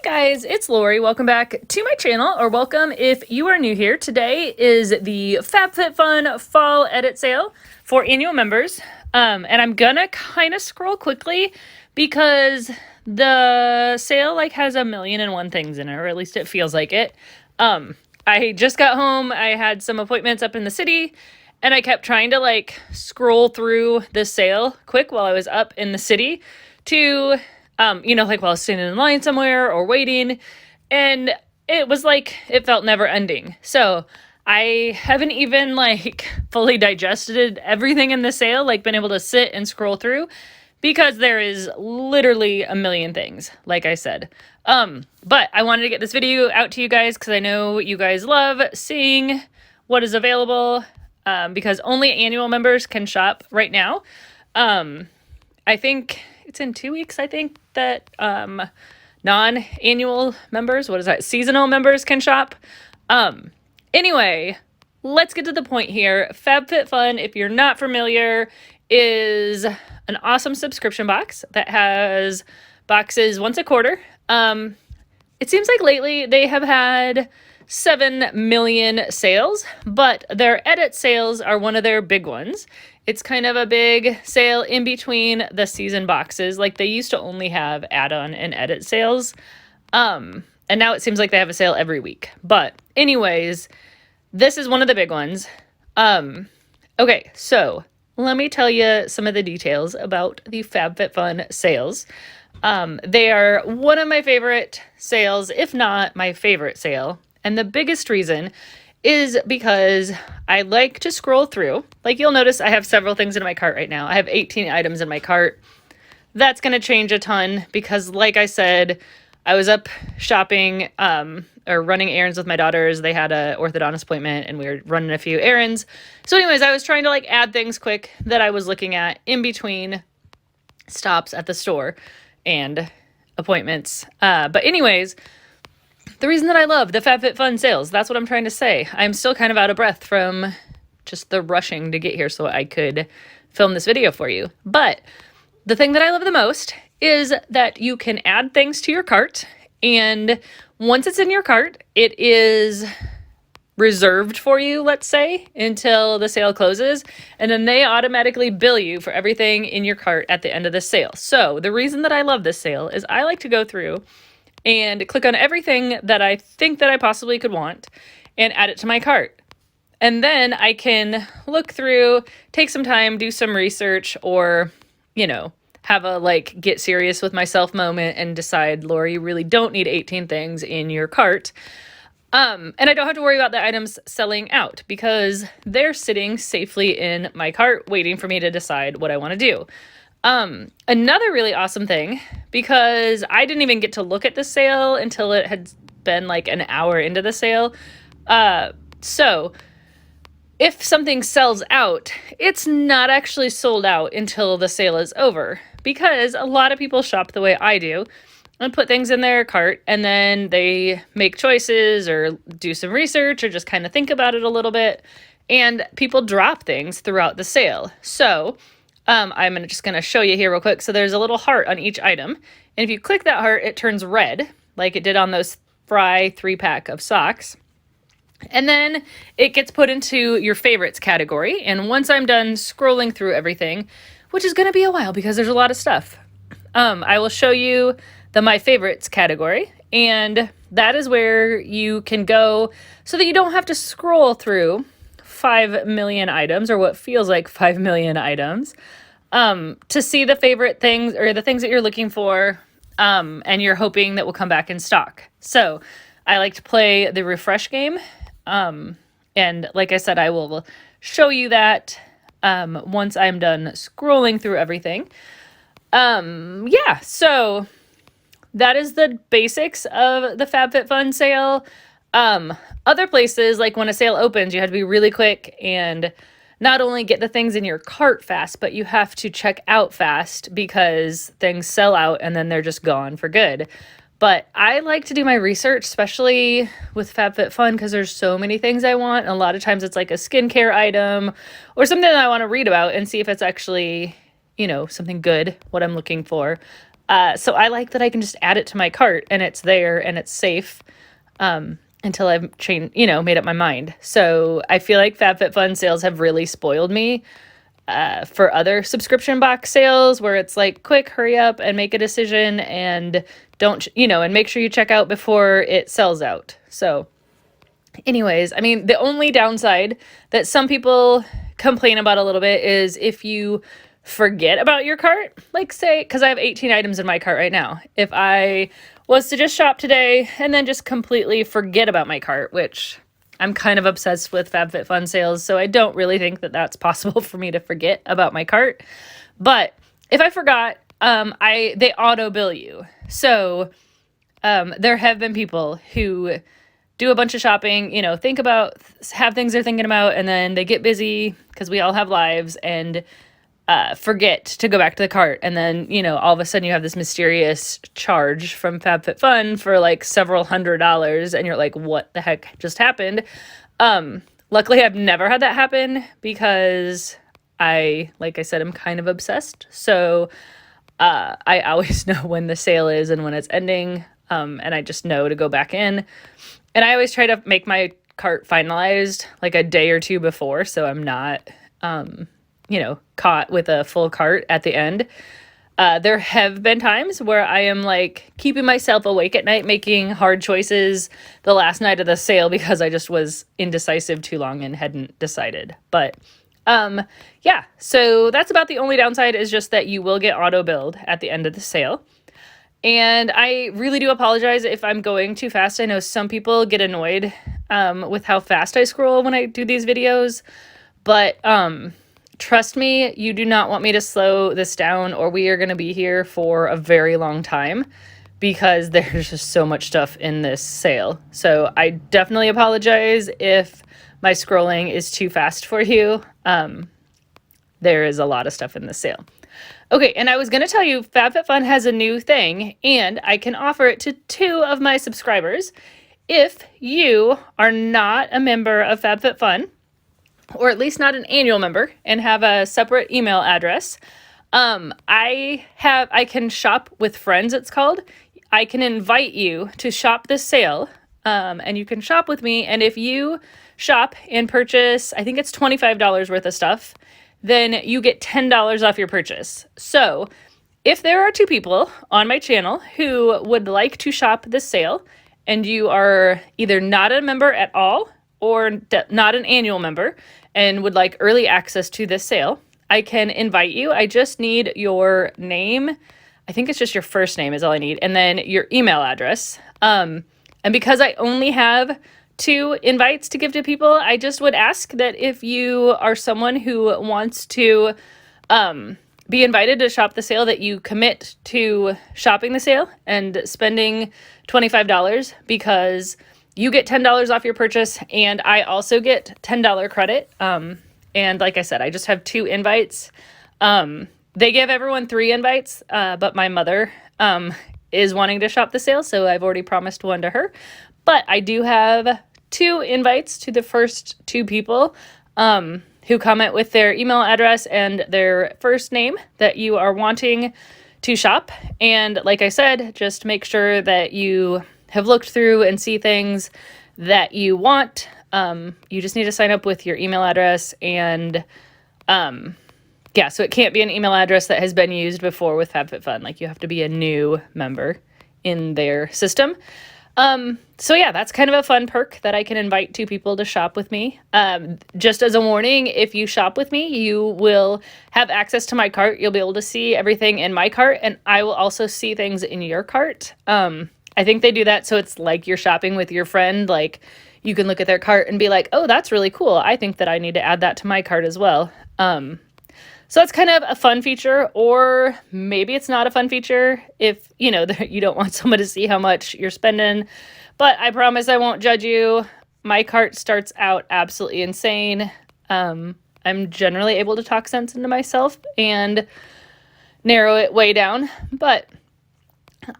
Guys, it's Lori. Welcome back to my channel, or welcome if you are new here. Today is the FabFitFun Fall edit sale for annual members. And I'm gonna kind of scroll quickly because the sale has a million and one things in it, or at least it feels like it. I just got home. I had some appointments up in the city, and I kept trying to scroll through this sale quick while I was up in the city to while I was standing in line somewhere or waiting, and it was it felt never ending. So I haven't even fully digested everything in the sale, been able to sit and scroll through because there is literally a million things, like I said. But I wanted to get this video out to you guys because I know you guys love seeing what is available, because only annual members can shop right now. I think it's in 2 weeks, I think, that non-annual members, seasonal members can shop. Anyway, let's get to the point here. FabFitFun, if you're not familiar, is an awesome subscription box that has boxes once a quarter. It seems like lately they have had 7 million sales, but their edit sales are one of their big ones. It's kind of a big sale in between the season boxes. They used to only have add-on and edit sales. And now it seems like they have a sale every week. But anyways, this is one of the big ones. Okay, so let me tell you some of the details about the FabFitFun sales. They are one of my favorite sales, if not my favorite sale. And the biggest reason is because I like to scroll through. You'll notice I have several things in my cart right now. I have 18 items in my cart. That's going to change a ton because, like I said, I was up shopping or running errands with my daughters. They had an orthodontist appointment and we were running a few errands. So anyways, I was trying to add things quick that I was looking at in between stops at the store and appointments. But anyways, the reason that I love the FabFitFun sales, that's what I'm trying to say. I'm still kind of out of breath from just the rushing to get here so I could film this video for you. But the thing that I love the most is that you can add things to your cart, and once it's in your cart, it is reserved for you, let's say, until the sale closes, and then they automatically bill you for everything in your cart at the end of the sale. So the reason that I love this sale is I like to go through and click on everything that I think that I possibly could want and add it to my cart. And then I can look through, take some time, do some research, or, have a get serious with myself moment and decide, Lori, you really don't need 18 things in your cart. And I don't have to worry about the items selling out because they're sitting safely in my cart waiting for me to decide what I want to do. Another really awesome thing, because I didn't even get to look at the sale until it had been an hour into the sale. So if something sells out, it's not actually sold out until the sale is over, because a lot of people shop the way I do and put things in their cart and then they make choices or do some research or just kind of think about it a little bit, and people drop things throughout the sale. So I'm just going to show you here real quick. So there's a little heart on each item. And if you click that heart, it turns red like it did on those Fry 3-pack of socks. And then it gets put into your favorites category. And once I'm done scrolling through everything, which is going to be a while because there's a lot of stuff, I will show you the My Favorites category. And that is where you can go so that you don't have to scroll through 5 million items, or what feels like 5 million items, to see the favorite things or the things that you're looking for, and you're hoping that will come back in stock. So I like to play the refresh game. And like I said, I will show you that once I'm done scrolling through everything. Yeah, so that is the basics of the FabFitFun sale. Other places, when a sale opens, you have to be really quick and not only get the things in your cart fast, but you have to check out fast because things sell out and then they're just gone for good. But I like to do my research, especially with FabFitFun, because there's so many things I want. And a lot of times it's a skincare item or something that I want to read about and see if it's actually, something good, what I'm looking for. So I like that I can just add it to my cart and it's there and it's safe until I've made up my mind. So I feel like FabFitFun sales have really spoiled me for other subscription box sales where it's like, quick, hurry up and make a decision and and make sure you check out before it sells out. So anyways, I mean, the only downside that some people complain about a little bit is if you forget about your cart, like say, because I have 18 items in my cart right now. If I was to just shop today and then just completely forget about my cart, which I'm kind of obsessed with FabFitFun sales, so I don't really think that that's possible for me to forget about my cart. But if I forgot, they auto bill you. So there have been people who do a bunch of shopping, have things they're thinking about, and then they get busy because we all have lives and forget to go back to the cart. And then, all of a sudden you have this mysterious charge from FabFitFun for like several $100s and you're like, what the heck just happened? Luckily I've never had that happen because like I said, I'm kind of obsessed. So I always know when the sale is and when it's ending. And I just know to go back in. And I always try to make my cart finalized like a day or two before, so I'm not, caught with a full cart at the end. There have been times where I am like keeping myself awake at night, making hard choices the last night of the sale because I just was indecisive too long and hadn't decided. But yeah, so that's about the only downside is just that you will get auto billed at the end of the sale. And I really do apologize if I'm going too fast. I know some people get annoyed with how fast I scroll when I do these videos, but trust me, you do not want me to slow this down or we are going to be here for a very long time because there's just so much stuff in this sale. So I definitely apologize if my scrolling is too fast for you. There is a lot of stuff in this sale. Okay, and I was going to tell you FabFitFun has a new thing, and I can offer it to 2 of my subscribers. If you are not a member of FabFitFun, or at least not an annual member, and have a separate email address, I can shop with friends, it's called. I can invite you to shop this sale, and you can shop with me, and if you shop and purchase, I think it's $25 worth of stuff, then you get $10 off your purchase. So if there are 2 people on my channel who would like to shop this sale and you are either not a member at all or not an annual member and would like early access to this sale, I can invite you. I just need your name. I think it's just your first name is all I need. And then your email address. And because I only have 2 invites to give to people, I just would ask that if you are someone who wants to be invited to shop the sale, that you commit to shopping the sale and spending $25 because you get $10 off your purchase and I also get $10 credit. And like I said, I just have 2 invites. They give everyone 3 invites, but my mother is wanting to shop the sale, so I've already promised one to her. But I do have 2 invites to the first 2 people who comment with their email address and their first name that you are wanting to shop. And like I said, just make sure that you have looked through and see things that you want. You just need to sign up with your email address and yeah, so it can't be an email address that has been used before with FabFitFun. Like you have to be a new member in their system. So yeah, that's kind of a fun perk that I can invite 2 people to shop with me. Just as a warning, if you shop with me, you will have access to my cart. You'll be able to see everything in my cart, and I will also see things in your cart. I think they do that so it's like you're shopping with your friend. Like you can look at their cart and be like, oh, that's really cool. I think that I need to add that to my cart as well. So that's kind of a fun feature, or maybe it's not a fun feature if, you don't want someone to see how much you're spending, but I promise I won't judge you. My cart starts out absolutely insane. I'm generally able to talk sense into myself and narrow it way down, but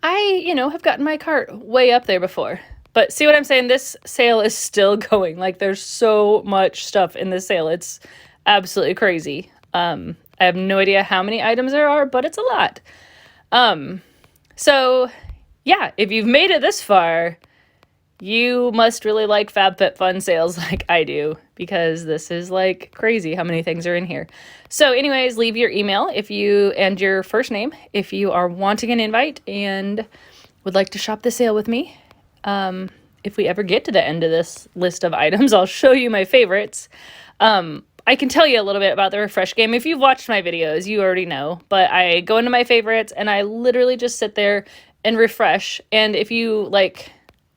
I, have gotten my cart way up there before. But see what I'm saying? This sale is still going. Like there's so much stuff in this sale. It's absolutely crazy. I have no idea how many items there are, but it's a lot. So yeah, if you've made it this far, you must really like FabFitFun sales like I do, because this is like crazy how many things are in here. So anyways, leave your email and your first name if you are wanting an invite and would like to shop the sale with me. If we ever get to the end of this list of items, I'll show you my favorites. I can tell you a little bit about the refresh game. If you've watched my videos, you already know, but I go into my favorites and I literally just sit there and refresh. And if you like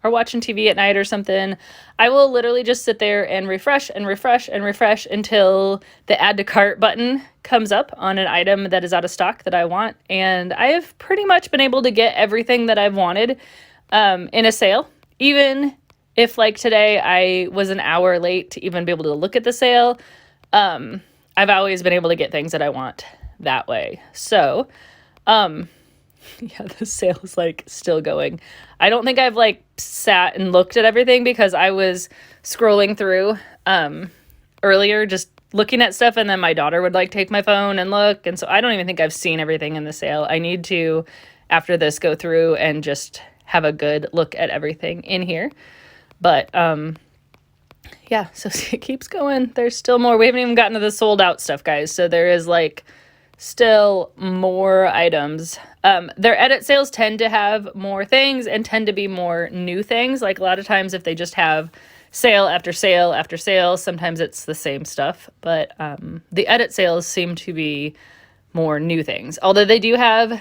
are watching TV at night or something, I will literally just sit there and refresh and refresh and refresh until the add to cart button comes up on an item that is out of stock that I want. And I have pretty much been able to get everything that I've wanted in a sale. Even if like today I was an hour late to even be able to look at the sale, I've always been able to get things that I want that way. So, yeah, the sale is like still going. I don't think I've like sat and looked at everything because I was scrolling through earlier, just looking at stuff, and then my daughter would like take my phone and look. And so I don't even think I've seen everything in the sale. I need to, after this, go through and just have a good look at everything in here. But yeah, so it keeps going. There's still more. We haven't even gotten to the sold out stuff, guys. So there is like still more items. Their edit sales tend to have more things and tend to be more new things. Like a lot of times if they just have sale after sale after sale, sometimes it's the same stuff. But the edit sales seem to be more new things. Although they do have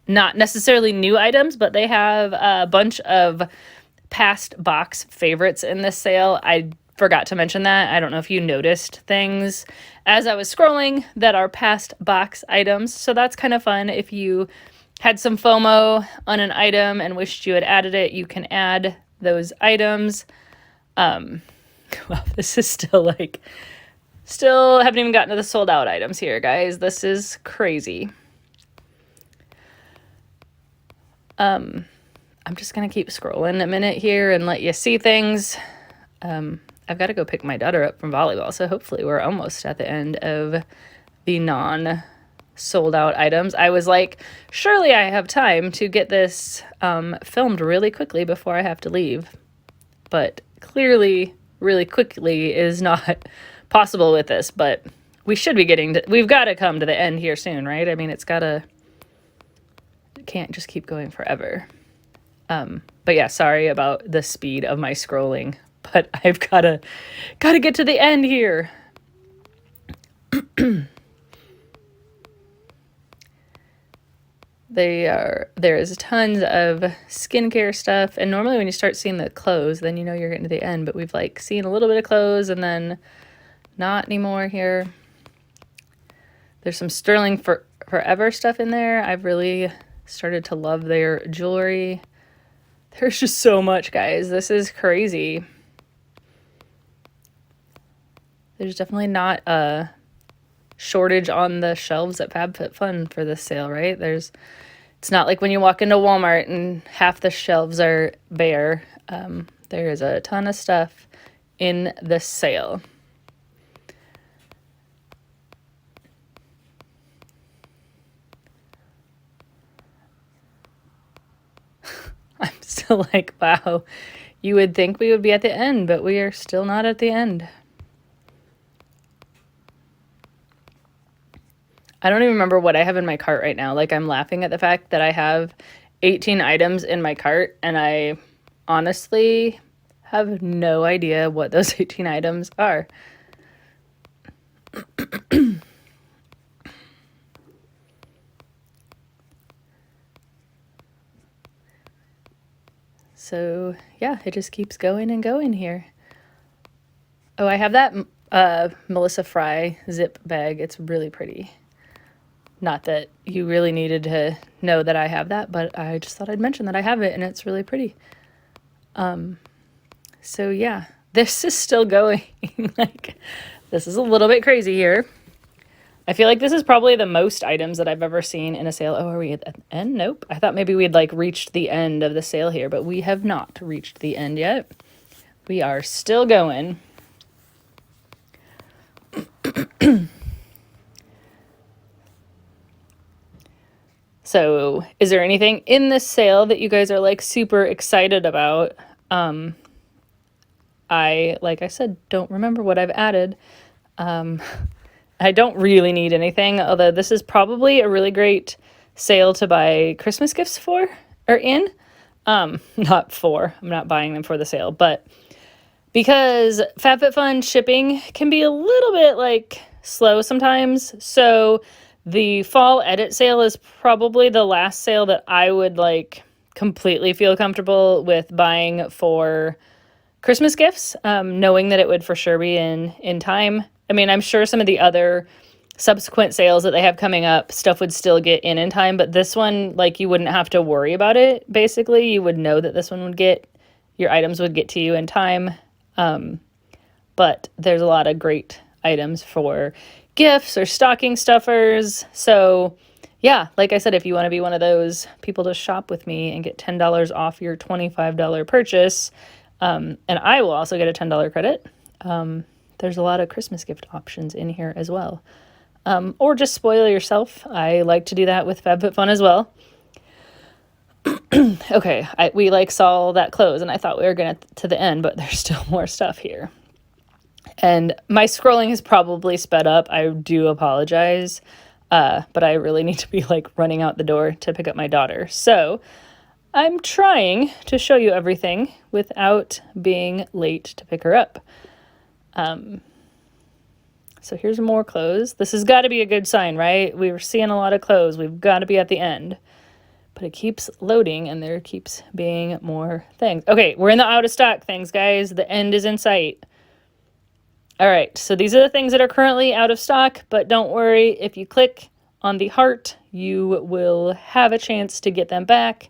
not necessarily new items, but they have a bunch of past box favorites in this sale. I forgot to mention that. I don't know if you noticed things as I was scrolling that are past box items. So that's kind of fun. If you had some FOMO on an item and wished you had added it, you can add those items. Well, this is still haven't even gotten to the sold out items here, guys. This is crazy. I'm just going to keep scrolling a minute here and let you see things. I've got to go pick my daughter up from volleyball, so hopefully we're almost at the end of the non-sold out items. I was like, surely I have time to get this filmed really quickly before I have to leave. But clearly, really quickly is not possible with this, but we should be we've got to come to the end here soon, right? I mean, it can't just keep going forever. But yeah, sorry about the speed of my scrolling, but I've gotta get to the end here. There is tons of skincare stuff, and normally when you start seeing the clothes, then you know you're getting to the end, but we've like seen a little bit of clothes and then not anymore here. There's some Sterling Forever stuff in there. I've really started to love their jewelry. There's just so much, guys. This is crazy. There's definitely not a shortage on the shelves at FabFitFun for this sale, right? It's not like when you walk into Walmart and half the shelves are bare. There is a ton of stuff in the sale. I'm still like, wow, you would think we would be at the end, but we are still not at the end. I don't even remember what I have in my cart right now. Like, I'm laughing at the fact that I have 18 items in my cart, and I honestly have no idea what those 18 items are. So yeah, it just keeps going and going here. Oh, I have that Melissa Fry zip bag. It's really pretty. Not that you really needed to know that I have that, but I just thought I'd mention that I have it, and it's really pretty. So yeah, this is still going. Like, this is a little bit crazy here. I feel like this is probably the most items that I've ever seen in a sale. Oh, are we at the end? Nope. I thought maybe we'd like reached the end of the sale here, but we have not reached the end yet. We are still going. So is there anything in this sale that you guys are like super excited about? Like I said, don't remember what I've added. I don't really need anything, although this is probably a really great sale to buy Christmas gifts for, or in. Not for, I'm not buying them for the sale, but because FabFitFun shipping can be a little bit like slow sometimes. So the fall edit sale is probably the last sale that I would like completely feel comfortable with buying for Christmas gifts, knowing that it would for sure be in time. I mean, I'm sure some of the other subsequent sales that they have coming up, stuff would still get in time, but this one, like, you wouldn't have to worry about it, basically. You would know that this one would get, your items would get to you in time. But there's a lot of great items for gifts or stocking stuffers. So yeah, like I said, if you want to be one of those people to shop with me and get $10 off your $25 purchase, and I will also get a $10 credit. There's a lot of Christmas gift options in here as well. Or just spoil yourself. I like to do that with FabFitFun as well. Okay, we like saw that close and I thought we were gonna to the end, but there's still more stuff here. And my scrolling has probably sped up. I do apologize. But I really need to be like running out the door to pick up my daughter. So I'm trying to show you everything without being late to pick her up. So here's more clothes. This has got to be a good sign, right? We were seeing a lot of clothes. We've got to be at the end. But it keeps loading and there keeps being more things. Okay, we're in the out of stock things, guys. The end is in sight. All right, so these are the things that are currently out of stock, but don't worry. If you click on the heart, you will have a chance to get them back.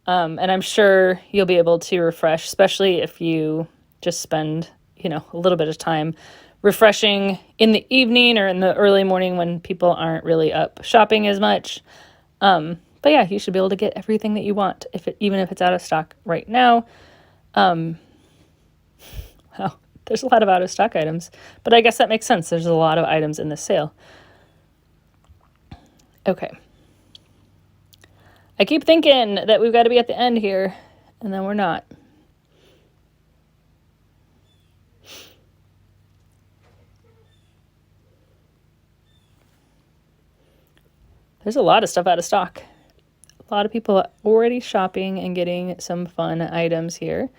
And I'm sure you'll be able to refresh, especially if you just spend, a little bit of time refreshing in the evening or in the early morning when people aren't really up shopping as much. But yeah, you should be able to get everything that you want, even if it's out of stock right now. Wow, there's a lot of out of stock items, but I guess that makes sense. There's a lot of items in this sale. Okay. I keep thinking that we've got to be at the end here, and then we're not. There's a lot of stuff out of stock. A lot of people already shopping and getting some fun items here.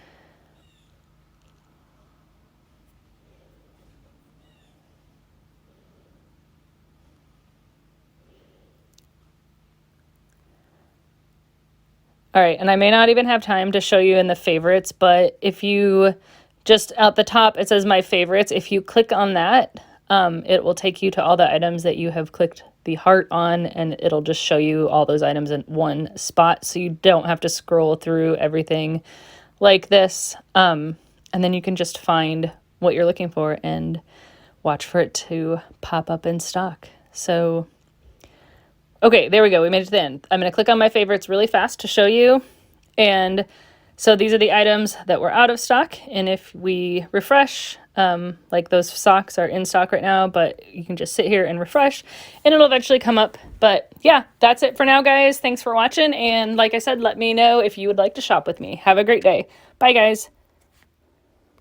All right, and I may not even have time to show you in the favorites, but if you just at the top, it says my favorites. If you click on that, it will take you to all the items that you have clicked the heart on, and it'll just show you all those items in one spot, so you don't have to scroll through everything like this. And then you can just find what you're looking for and watch for it to pop up in stock. So okay, there we go. We made it to the end. I'm going to click on my favorites really fast to show you. And so these are the items that were out of stock. And if we refresh, like those socks are in stock right now, but you can just sit here and refresh and it'll eventually come up. But yeah, that's it for now, guys. Thanks for watching. And like I said, let me know if you would like to shop with me. Have a great day. Bye, guys.